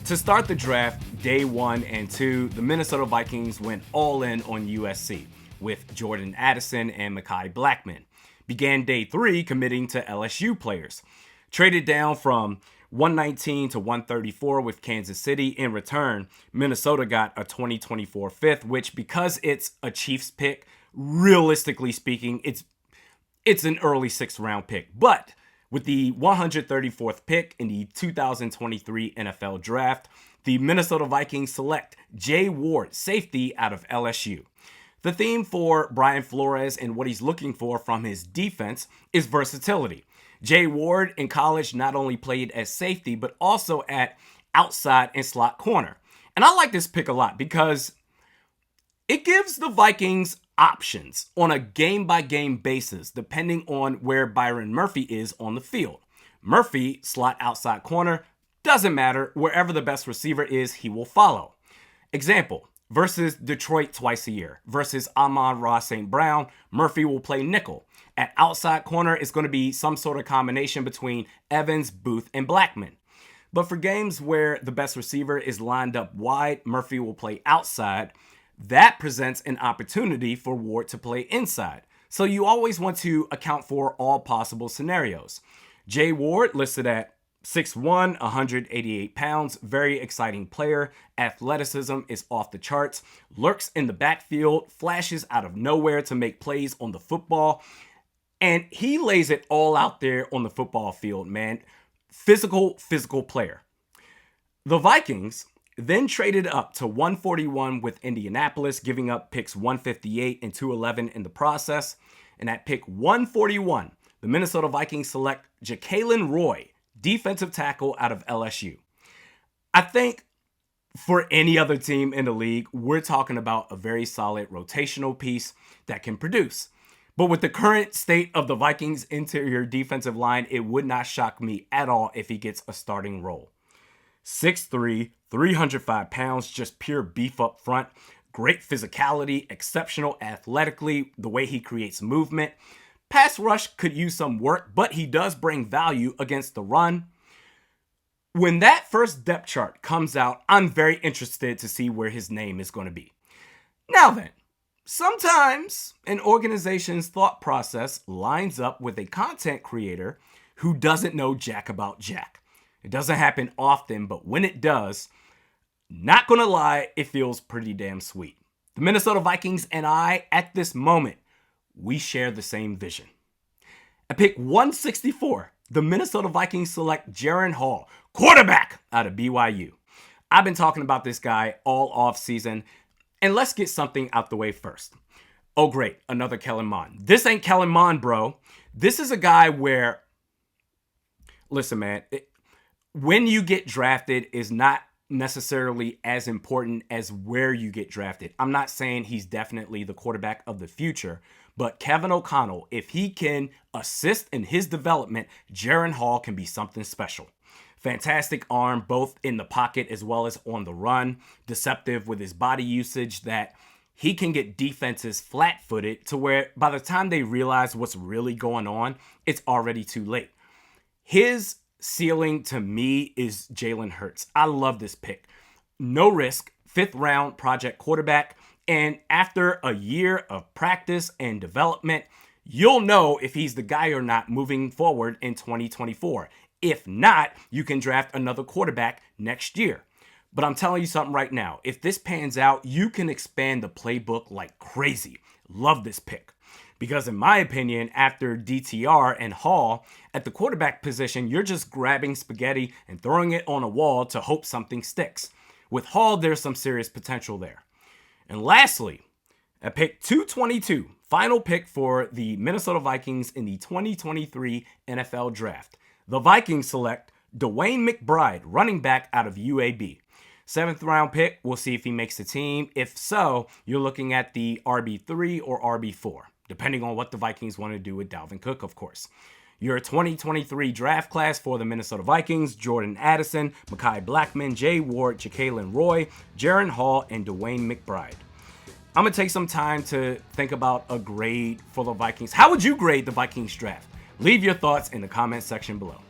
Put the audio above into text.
To start the draft, day 1 and 2, the Minnesota Vikings went all in on USC with Jordan Addison and Mekhi Blackmon. Began day 3 committing to LSU players. Traded down from 119 to 134 with Kansas City. In return, Minnesota got a 2024 fifth, which, because it's a Chiefs pick, realistically speaking, it's an early 6th round pick. But with the 134th pick in the 2023 NFL Draft, the Minnesota Vikings select Jay Ward, safety out of LSU. The theme for Brian Flores and what he's looking for from his defense is versatility. Jay Ward in college not only played as safety, but also at outside and slot corner. And I like this pick a lot because it gives the Vikings options on a game-by-game basis, depending on where Byron Murphy is on the field. Murphy, slot outside corner, doesn't matter. Wherever the best receiver is, he will follow. Example, versus Detroit twice a year. Versus Amon-Ra St. Brown, Murphy will play nickel. At outside corner, it's going to be some sort of combination between Evans, Booth, and Blackmon. But for games where the best receiver is lined up wide, Murphy will play outside. That presents an opportunity for Ward to play inside. So you always want to account for all possible scenarios. Jay Ward, listed at 6'1", 188 pounds, very exciting player. Athleticism is off the charts. Lurks in the backfield, flashes out of nowhere to make plays on the football. And he lays it all out there on the football field, man. Physical player. The Vikings then traded up to 141 with Indianapolis, giving up picks 158 and 211 in the process. And at pick 141, the Minnesota Vikings select Jacalyn Roy, defensive tackle out of LSU. I think for any other team in the league, we're talking about a very solid rotational piece that can produce. But with the current state of the Vikings' interior defensive line, it would not shock me at all if he gets a starting role. 6'3", 305 pounds, just pure beef up front. Great physicality, exceptional athletically, the way he creates movement. Pass rush could use some work, but he does bring value against the run. When that first depth chart comes out, I'm very interested to see where his name is going to be. Now then, sometimes an organization's thought process lines up with a content creator who doesn't know jack about jack. It doesn't happen often, but when it does, not gonna lie, it feels pretty damn sweet. The Minnesota Vikings and I, at this moment, we share the same vision. At pick 164, the Minnesota Vikings select Jaren Hall, quarterback out of BYU. I've been talking about this guy all off season, and let's get something out the way first. Oh great, another Kellen Mond. This ain't Kellen Mond, bro. This is a guy where, listen man, when you get drafted is not necessarily as important as where you get drafted. I'm not saying he's definitely the quarterback of the future, but Kevin O'Connell, if he can assist in his development, Jaren Hall can be something special. Fantastic arm, both in the pocket as well as on the run. Deceptive with his body usage that he can get defenses flat-footed to where by the time they realize what's really going on, it's already too late. His ceiling to me is Jalen Hurts. I love this pick. No risk, 5th round project quarterback. And after a year of practice and development, you'll know if he's the guy or not moving forward in 2024. If not, you can draft another quarterback next year. But I'm telling you something right now. If this pans out, you can expand the playbook like crazy. Love this pick. Because in my opinion, after DTR and Hall, at the quarterback position, you're just grabbing spaghetti and throwing it on a wall to hope something sticks. With Hall, there's some serious potential there. And lastly, at pick 222, final pick for the Minnesota Vikings in the 2023 NFL Draft. The Vikings select DeWayne McBride, running back out of UAB. 7th round pick, we'll see if he makes the team. If so, you're looking at the RB3 or RB4, depending on what the Vikings want to do with Dalvin Cook, of course. Your 2023 draft class for the Minnesota Vikings: Jordan Addison, Mekhi Blackmon, Jay Ward, Jacalyn Roy, Jaren Hall, and DeWayne McBride. I'm going to take some time to think about a grade for the Vikings. How would you grade the Vikings draft? Leave your thoughts in the comment section below.